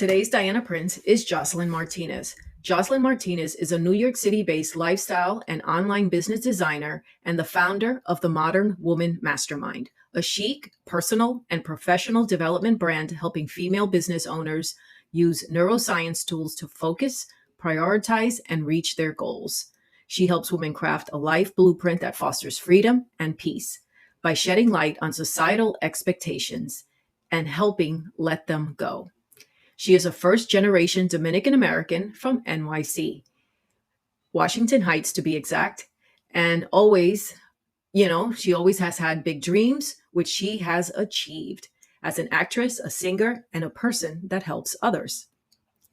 Today's Diana Prince is Joselyn Martinez. Joselyn Martinez is a New York City based lifestyle and online business designer and the founder of the Modern Woman Mastermind, a chic, personal, and professional development brand helping female business owners use neuroscience tools to focus, prioritize, and reach their goals. She helps women craft a life blueprint that fosters freedom and peace by shedding light on societal expectations and helping let them go. She is a first generation Dominican American from NYC, Washington Heights to be exact, and she always has had big dreams, which she has achieved as an actress, a singer, and a person that helps others.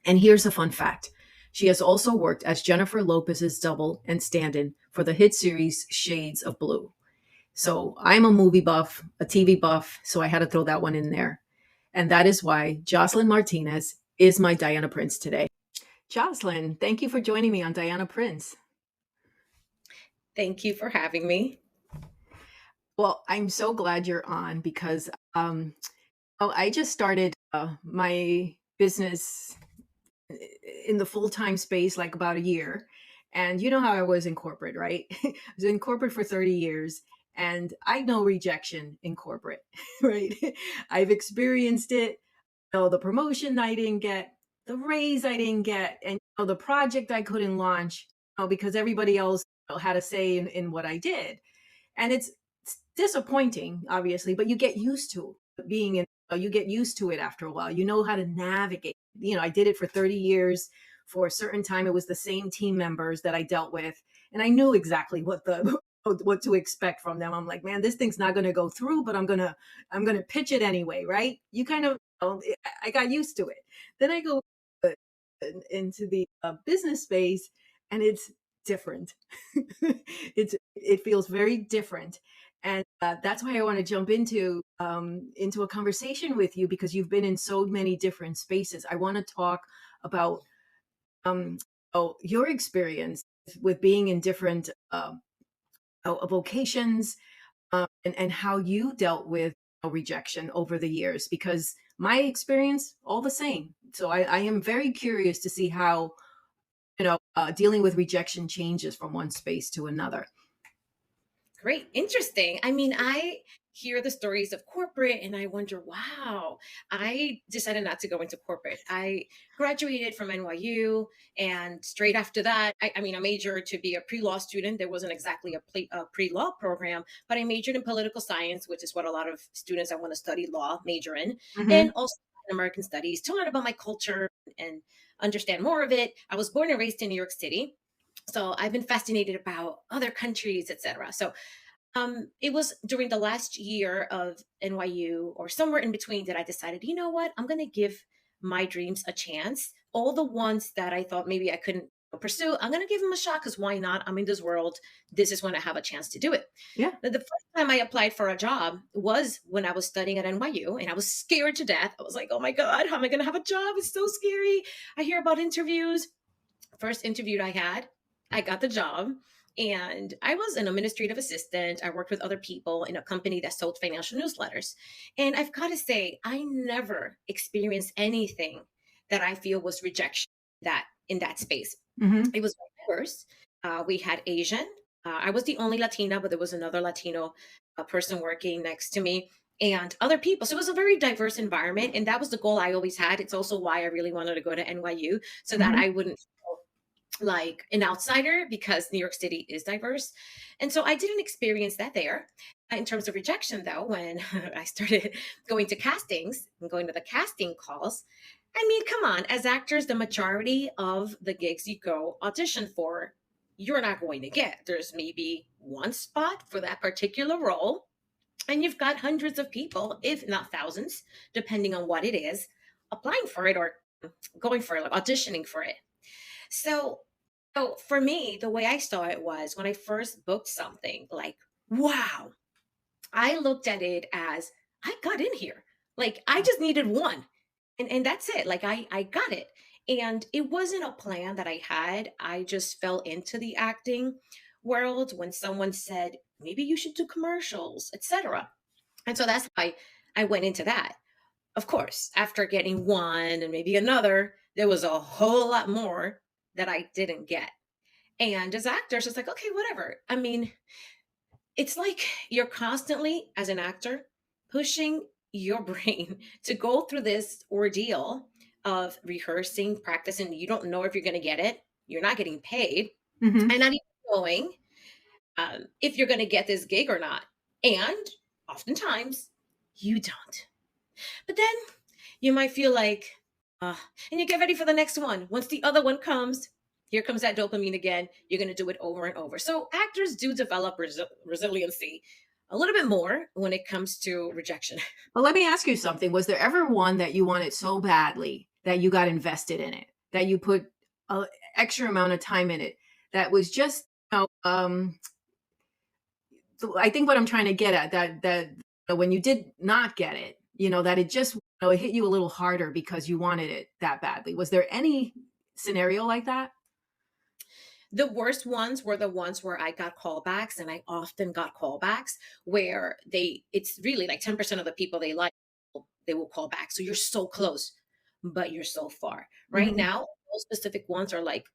And here's a fun fact. She has also worked as Jennifer Lopez's double and stand-in for the hit series Shades of Blue. So I'm a movie buff, a TV buff, so I had to throw that one in there. And that is why Joselyn Martinez is my Diana Prince today. Joselyn, thank you for joining me on Diana Prince. Thank you for having me. Well, I'm so glad you're on because I just started my business in the full-time space like about a year. And you know how I was in corporate, right? I was in corporate for 30 years. And I know rejection in corporate, right? I've experienced it. The promotion I didn't get, the raise I didn't get, and the project I couldn't launch because everybody else had a say in what I did. And it's disappointing, obviously, but you get used to being in, you get used to it after a while. You know how to navigate. I did it for 30 years. For a certain time, it was the same team members that I dealt with. And I knew exactly what to expect from them. I'm like, man, this thing's not going to go through, but I'm going to pitch it anyway. Right. You kind of, I got used to it. Then I go into the business space and it's different. It feels very different. And that's why I want to jump into a conversation with you because you've been in so many different spaces. I want to talk about your experience with being in different vocations and how you dealt with rejection over the years, because my experience all the same. So I am very curious to see how dealing with rejection changes from one space to another. Great. Interesting. I mean, I hear the stories of corporate and I wonder, wow, I decided not to go into corporate. I graduated from NYU and straight after that, I majored to be a pre-law student. There wasn't exactly a pre-law program, but I majored in political science, which is what a lot of students that want to study law major in, and also American studies to learn about my culture and understand more of it. I was born and raised in New York City. So I've been fascinated about other countries, etc. So it was during the last year of NYU or somewhere in between that I decided, you know what, I'm going to give my dreams a chance. All the ones that I thought maybe I couldn't pursue, I'm going to give them a shot because why not? I'm in this world. This is when I have a chance to do it. Yeah. The first time I applied for a job was when I was studying at NYU and I was scared to death. I was like, oh my God, how am I going to have a job? It's so scary. I hear about interviews. First interview I had, I got the job and I was an administrative assistant. I worked with other people in a company that sold financial newsletters. And I've got to say, I never experienced anything that I feel was rejection that in that space. It was diverse. We had Asian. I was the only Latina, but there was another Latino person working next to me and other people. So it was a very diverse environment. And that was the goal I always had. It's also why I really wanted to go to NYU so that I wouldn't like an outsider because New York City is diverse. And so I didn't experience that there. In terms of rejection, though, when I started going to castings and going to the casting calls, I mean, come on, as actors, the majority of the gigs you go audition for, you're not going to get. There's maybe one spot for that particular role. And you've got hundreds of people, if not thousands, depending on what it is, applying for it or going for it, like auditioning for it. So for me, the way I saw it was when I first booked something, like, wow, I looked at it as I got in here. Like I just needed one. And that's it. Like I got it. And it wasn't a plan that I had. I just fell into the acting world when someone said, maybe you should do commercials, etc. And so that's why I went into that. Of course, after getting one and maybe another, there was a whole lot more that I didn't get. And as actors, it's like, okay, whatever. I mean, it's like you're constantly, as an actor, pushing your brain to go through this ordeal of rehearsing, practicing. You don't know if you're going to get it. You're not getting paid, Mhm. and not even knowing if you're going to get this gig or not. And oftentimes, you don't. But then you might feel like, uh, and you get ready for the next one. Once the other one comes, here comes that dopamine again. You're going to do it over and over. So actors do develop resiliency a little bit more when it comes to rejection. Well, let me ask you something. Was there ever one that you wanted so badly that you got invested in it, that you put a extra amount of time in it, that was just, so I think what I'm trying to get at, that when you did not get it, that it just, it hit you a little harder because you wanted it that badly. Was there any scenario like that? The worst ones were the ones where I got callbacks, and I often got callbacks where it's really like 10% of the people they will call back. So you're so close, but you're so far. Right Mhm. now, those specific ones are like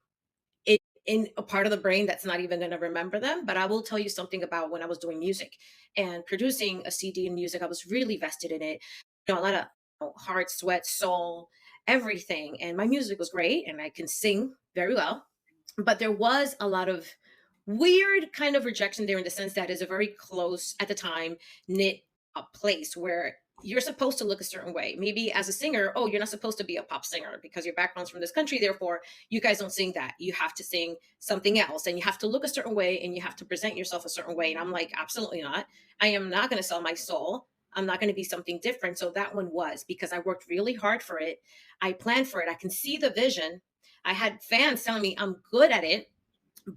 it in a part of the brain that's not even going to remember them. But I will tell you something about when I was doing music and producing a CD and music. I was really vested in it. A lot of heart, sweat, soul, everything. And my music was great, and I can sing very well. But there was a lot of weird kind of rejection there in the sense that it's a very close at the time knit place where you're supposed to look a certain way. Maybe as a singer, oh, you're not supposed to be a pop singer because your background's from this country. Therefore, you guys don't sing that. You have to sing something else, and you have to look a certain way, and you have to present yourself a certain way. And I'm like, absolutely not. I am not going to sell my soul. I'm not going to be something different. So that one was because I worked really hard for it. I planned for it. I can see the vision. I had fans telling me I'm good at it,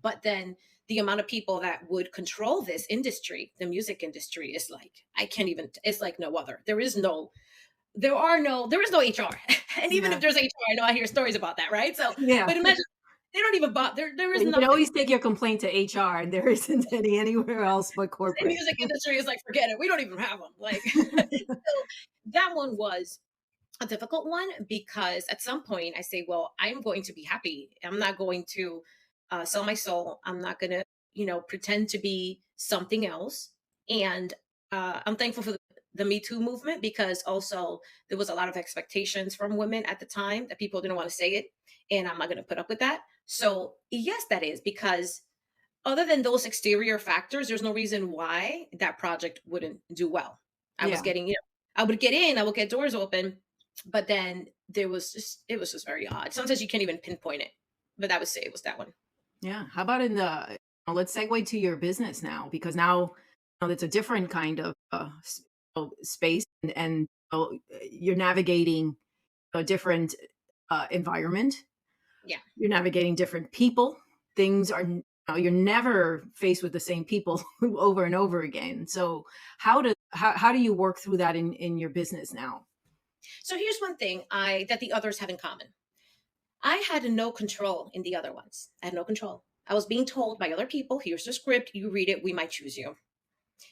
but then the amount of people that would control this industry, the music industry, is like, I can't even, it's like no other. There is no HR. And even if Yeah. there's HR, I know I hear stories about that, right? So, Yeah. but imagine they don't even bother. There is You can nothing. always take your complaint to HR, and there isn't any anywhere else but The corporate. music industry is like, forget it. We don't even have them. Like, so that one was a difficult one because at some point I say, well, I'm going to be happy. I'm not going to sell my soul. I'm not going to, pretend to be something else. And I'm thankful for the Me Too movement because also there was a lot of expectations from women at the time that people didn't want to say it. And I'm not going to put up with that. So, yes, that is because other than those exterior factors, there's no reason why that project wouldn't do well. I was Yeah. getting, I would get in, I would get doors open, but then it was just very odd. Sometimes you can't even pinpoint it. But that would say it was that one. Yeah. How about let's segue to your business now, because now, it's a different kind of space, and you're navigating a different environment. Yeah. You're navigating different people. Things are, you're never faced with the same people over and over again. So how do you work through that in your business now? So here's one thing I that the others have in common. I had no control in the other ones. I had no control. I was being told by other people, here's the script, you read it, we might choose you.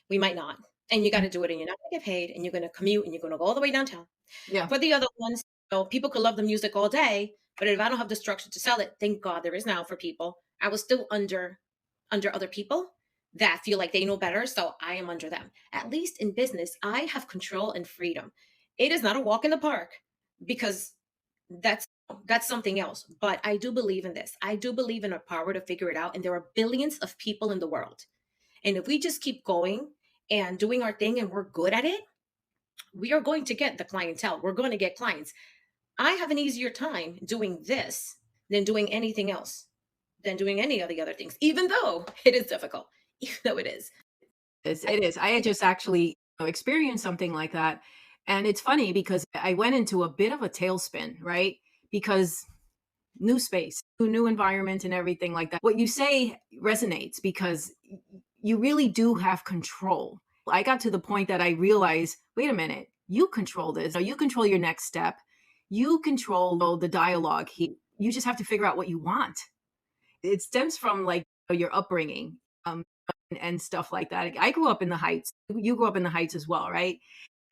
We might not. And you got to do it and you're not going to get paid and you're going to commute and you're going to go all the way downtown. Yeah. For the other ones, people could love the music all day, but if I don't have the structure to sell it, thank God there is now for people. I was still under other people that feel like they know better, so I am under them. At least in business, I have control and freedom. It is not a walk in the park because that's that's something else. But I do believe in this. I do believe in our power to figure it out, and there are billions of people in the world. And if we just keep going and doing our thing and we're good at it, we are going to get the clientele. We're going to get clients. I have an easier time doing this than doing anything else, than doing any of the other things, even though it is difficult, even though it is. It is. I had just actually, experienced something like that, and it's funny because I went into a bit of a tailspin, right? Because new space, new environment, and everything like that. What you say resonates because you really do have control. I got to the point that I realized, wait a minute, you control this. You control your next step. You control the dialogue here. You just have to figure out what you want. It stems from like your upbringing, and stuff like that. I grew up in the Heights. You grew up in the Heights as well, right?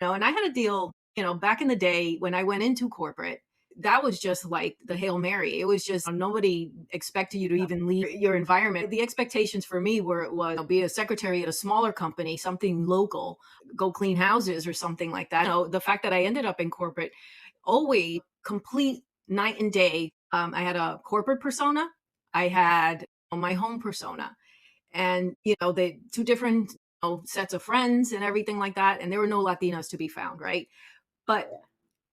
And I had a deal back in the day when I went into corporate, that was just like the Hail Mary. It was just nobody expected you to even leave your environment. The expectations for me was be a secretary at a smaller company, something local, go clean houses or something like that. The fact that I ended up in corporate, always complete night and day. I had a corporate persona, I had my home persona, and they two different sets of friends and everything like that. And there were no Latinas to be found, right? But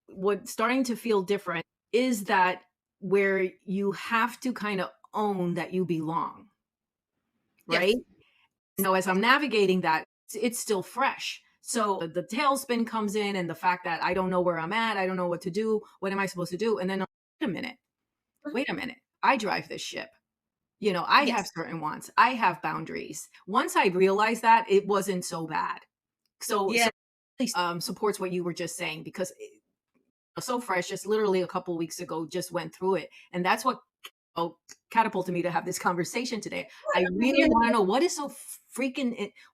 what's starting to feel different is that where you have to kind of own that you belong, right? Yes. As I'm navigating that, it's still fresh. So the tailspin comes in, and the fact that I don't know where I'm at, I don't know what to do. What am I supposed to do? And then, wait a minute, Mhm. wait a minute. I drive this ship. I have Yes. certain wants. I have boundaries. Once I realized that, it wasn't so bad. So Yeah. supports what you were just saying, because so fresh, just literally a couple weeks ago, just went through it. And that's what catapulted me to have this conversation today. I really want to know what is so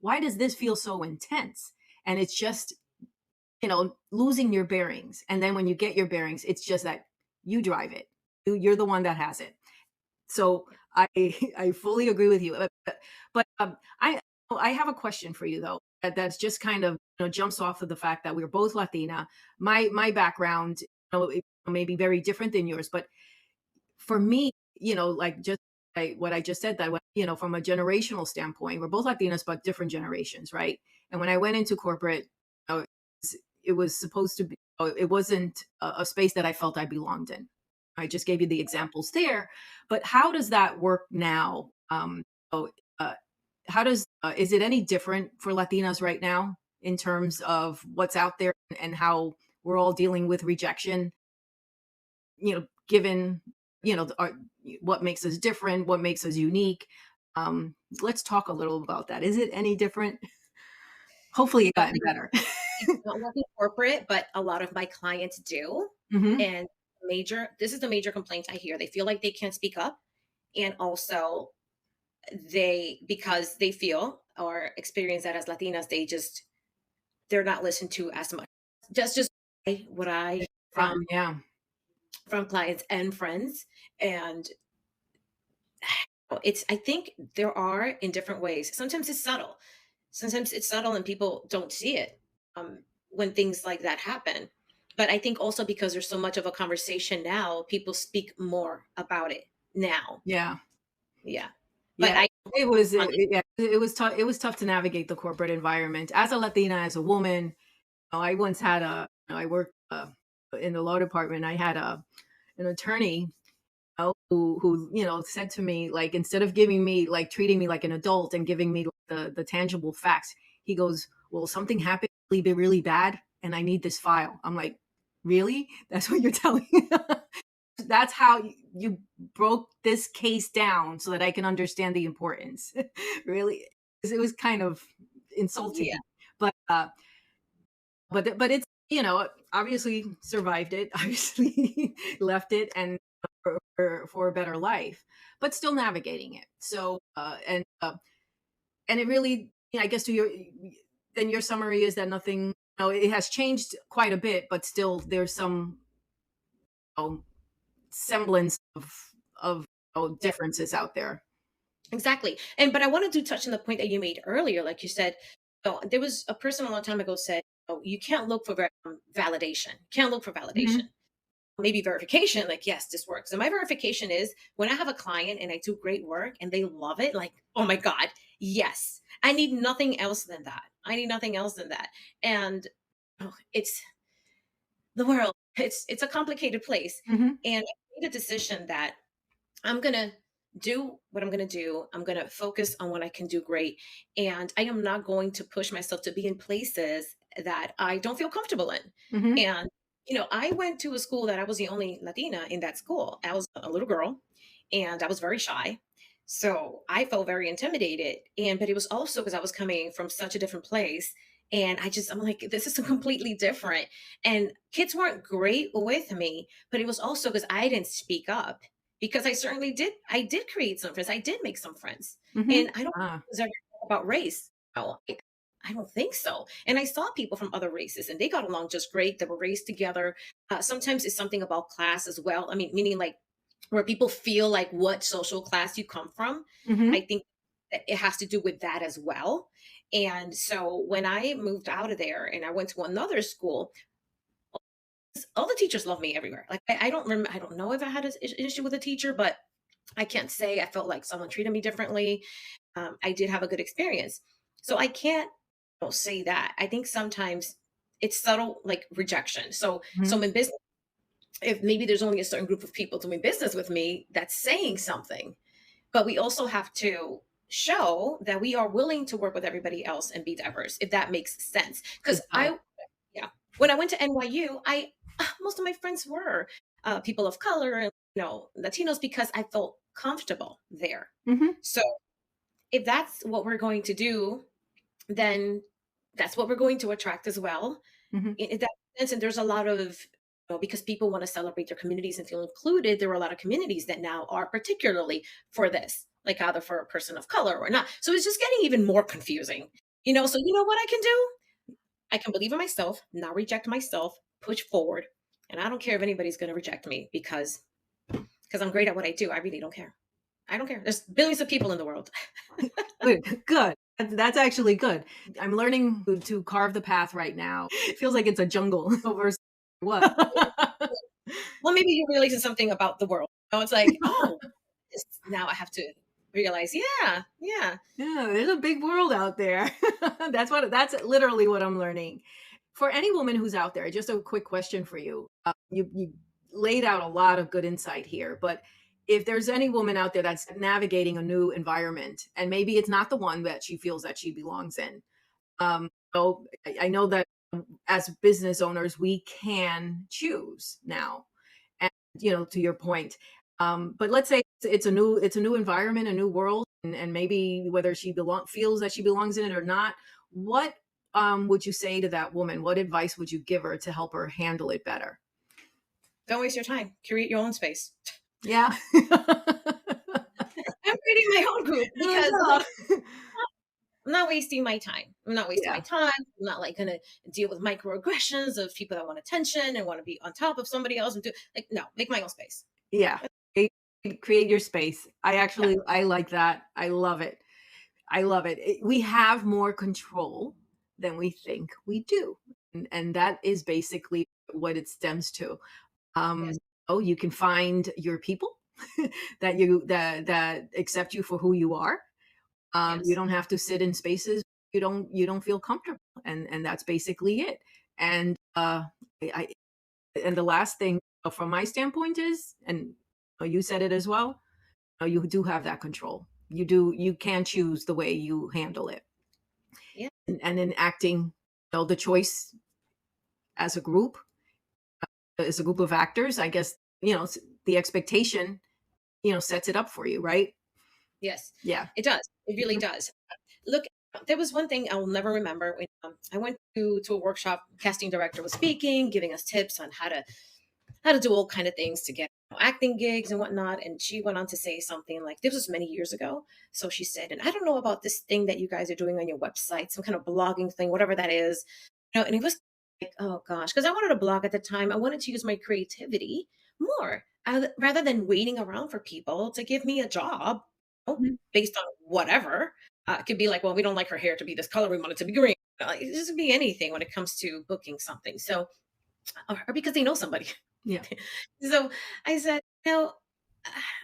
why does this feel so intense? And it's just, losing your bearings. And then when you get your bearings, it's just that you drive it. You're the one that has it. So I I fully agree with you. But I have a question for you though. That's just kind of jumps off of the fact that we're both Latina. My background, it may be very different than yours, but for me, like just what I just said, that from a generational standpoint, we're both Latinas, but different generations, right? And when I went into corporate, it was supposed to be. It wasn't a space that I felt I belonged in. I just gave you the examples there, but how does that work now? Oh, uh, how does is it any different for Latinas right now in terms of what's out there and how we're all dealing with rejection? Given what makes us different, what makes us unique. Let's talk a little about that. Is it any different? Hopefully, it Don't gotten better. I don't work in corporate, but a lot of my clients do. Hmm. And this is the major complaint I hear. They feel like they can't speak up. And also because they feel or experience that as Latinas, they're not listened to as much. Just what I hear Yeah. from clients and friends. And I think there are in different ways. Sometimes it's subtle. Sometimes it's subtle and people don't see it when things like that happen. But I think also because there's so much of a conversation now, people speak more about it now. Yeah. Yeah. But Yeah. on Yeah, it was tough. It was tough to navigate the corporate environment as a Latina, as a woman. I once had I worked in the law department. I had an attorney who said to me, like, instead of giving me, like, treating me like an adult and giving me the tangible facts, he goes, well, something happened really, really bad and I need this file. I'm like, really? That's what you're telling me? That's how you broke this case down so that I can understand the importance. Really? 'Cause it was kind of insulting. yeah, But but it's, obviously survived it, obviously left it, and for a better life, but still navigating it. So and it really, I guess, then your summary is that nothing, it has changed quite a bit, but still there's some know, semblance of yeah, differences out there. exactly. And but I wanted to touch on the point that you made earlier. Like you said, there was a person a long time ago said, "Oh, you can't look for validation. Can't look for validation. Mhm. Maybe verification, like, yes, this works." And my verification is when I have a client and I do great work and they love it, like, oh my God, yes. I need nothing else than that. I need nothing else than that. And it's the world. It's a complicated place. Mhm. And I made a decision that I'm gonna do what I'm gonna do. I'm gonna focus on what I can do great. And I am not going to push myself to be in places that I don't feel comfortable in. Mhm. And, I went to a school that I was the only Latina in that school. I was a little girl and I was very shy. So I felt very intimidated. But it was also because I was coming from such a different place. And I'm like, this is so completely different. And kids weren't great with me, but it was also because I didn't speak up because I did create some friends. I did make some friends. Mhm. And I don't think Ah. it was ever about race. No, I don't think so. And I saw people from other races and they got along just great. They were raised together. Sometimes it's something about class as well. I mean, meaning like where people feel like what social class you come from. I Mhm. think that it has to do with that as well. And so when I moved out of there and I went to another school, all the teachers love me everywhere. Like I don't remember, I don't know if I had an issue with a teacher, but I can't say I felt like someone treated me differently. I did have a good experience. So I can't say that. I think sometimes it's subtle, like rejection. So Mhm. in business, if maybe there's only a certain group of people doing business with me that's saying something, but we also have to show that we are willing to work with everybody else and be diverse, if that makes sense. It Because does. yeah, when I went to NYU, most of my friends were people of color and Latinos because I felt comfortable there. Mhm. So if that's what we're going to do, then that's what we're going to attract as well. Mhm. In that sense, and there's a lot of because people want to celebrate their communities and feel included. There are a lot of communities that now are particularly for this, like either for a person of color or not. So it's just getting even more confusing. So you know what I can do? I can believe in myself, not reject myself, push forward, and I don't care if anybody's going to reject me because I'm great at what I do. I really don't care. I don't care. There's billions of people in the world. Good, good. That's actually good. I'm learning to carve the path right now. It feels like it's a jungle over what? Well, maybe you're realizing something about the world. It's like, oh, now I have to realize, yeah, yeah, Yeah, there's a big world out there. That's literally what I'm learning. For any woman who's out there, just a quick question for you. You laid out a lot of good insight here, but if there's any woman out there that's navigating a new environment and maybe it's not the one that she feels that she belongs in, so I know that as business owners we can choose now, and to your point, but let's say it's a new environment, a new world, and maybe whether she belong feels that she belongs in it or not. What would you say to that woman? What advice would you give her to help her handle it better? don't waste your time. Create your own space. Yeah. I'm creating my own group I because know. I'm not wasting my time. I'm not wasting my Yeah. time. I'm not like gonna deal with microaggressions of people that want attention and want to be on top of somebody else and do like no, make my own space. Yeah. Create create your space. Yeah. I like that. I love it. I love it. We have more control than we think we do. And that is basically what it stems to. Yes. Oh, you can find your people that accept you for who you are. You Yes. don't have to sit in spaces you don't feel comfortable, and that's basically it. And I and the last thing from my standpoint is, and you said it as well, you do have that control. You can choose the way you handle it, Yeah. and in acting, the choice as a group, as a group of actors, I guess, the expectation, sets it up for you, right? Yes. Yeah. It does. It really Mhm. does. Look, there was one thing I'll never remember when I went to a workshop. Casting director was speaking, giving us tips on how to do all kind of things to get acting gigs and whatnot. And she went on to say something like, this was many years ago. So she said, and I don't know about this thing that you guys are doing on your website, some kind of blogging thing, whatever that is. And it was like, oh gosh, because I wanted to blog at the time. I wanted to use my creativity more rather than waiting around for people to give me a job Mhm. based on whatever. It could be like, well, we don't like her hair to be this color. We want it to be green. It just could be anything when it comes to booking something. So, or because they know somebody. Yeah. So I said,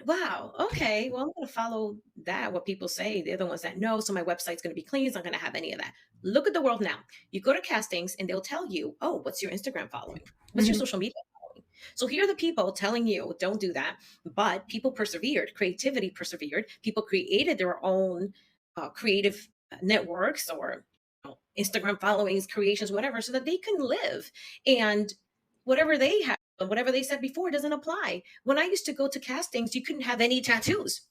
wow, okay, well, I'm going to follow that, what people say. They're the ones that know. So my website's going to be clean. It's not going to have any of that. Look at the world now. You go to castings and they'll tell you, oh, what's your Instagram following? What's your Mhm. social media following? So here are the people telling you, don't do that. But people persevered. Creativity persevered. People created their own creative networks or Instagram followings, creations, whatever, so that they can live. And whatever they have, whatever they said before doesn't apply. When I used to go to castings, you couldn't have any tattoos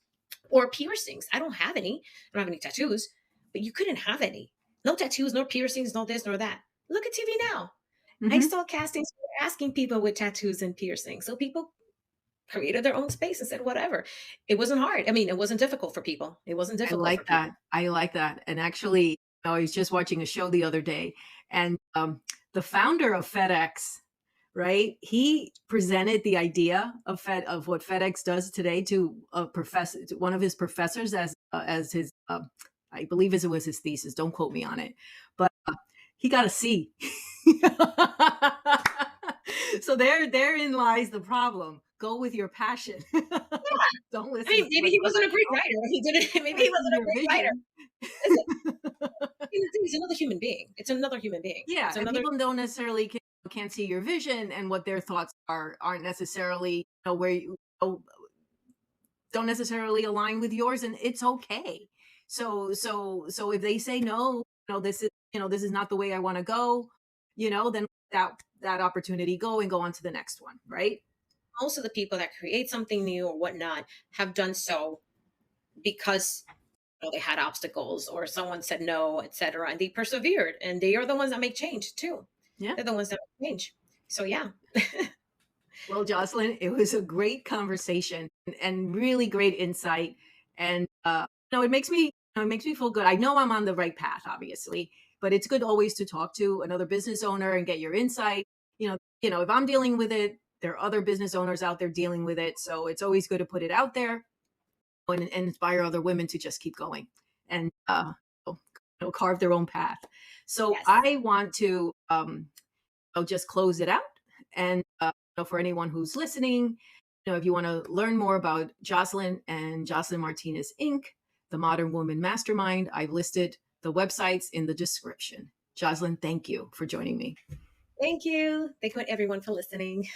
or piercings. I don't have any. I don't have any tattoos, but you couldn't have any. No tattoos, no piercings, no this nor that. Look at TV now. I Mhm. saw castings asking people with tattoos and piercings. So people created their own space and said whatever. It wasn't hard. I mean, it wasn't difficult for people. It wasn't I difficult for like that. people. I like that. And actually, I was just watching a show the other day, and the founder of FedEx, right? He presented the idea of what FedEx does today to a professor, to one of his professors, as his, I believe it was his thesis. Don't quote me on it, but he got a C. So therein lies the problem. Go with your passion. Don't I listen mean, to maybe what he wasn't a somebody great else writer. He didn't. Maybe he has wasn't a your great writer. vision. Listen, he's another human being. It's another human being. Yeah, It's and another. people don't necessarily can't see your vision, and what their thoughts aren't necessarily, where you don't necessarily align with yours, and it's okay. So if they say no, this is not the way I want to go, then that opportunity go and go on to the next one, right? Most of the people that create something new or whatnot have done so because they had obstacles or someone said no, etc., and they persevered, and they are the ones that make change too. Yeah. They're the ones that make change. So yeah. Well, Jocelyn, it was a great conversation, and really great insight. And it makes me it makes me feel good. I know I'm on the right path, obviously, but it's good always to talk to another business owner and get your insight. If I'm dealing with it, there are other business owners out there dealing with it. So it's always good to put it out there and inspire other women to just keep going and carve their own path. So Yes. I want to I'll just close it out. And for anyone who's listening, if you want to learn more about Joselyn and Joselyn Martinez Inc., the Modern Woman Mastermind, I've listed the websites in the description. Joselyn, thank you for joining me. Thank you. Thank you everyone for listening.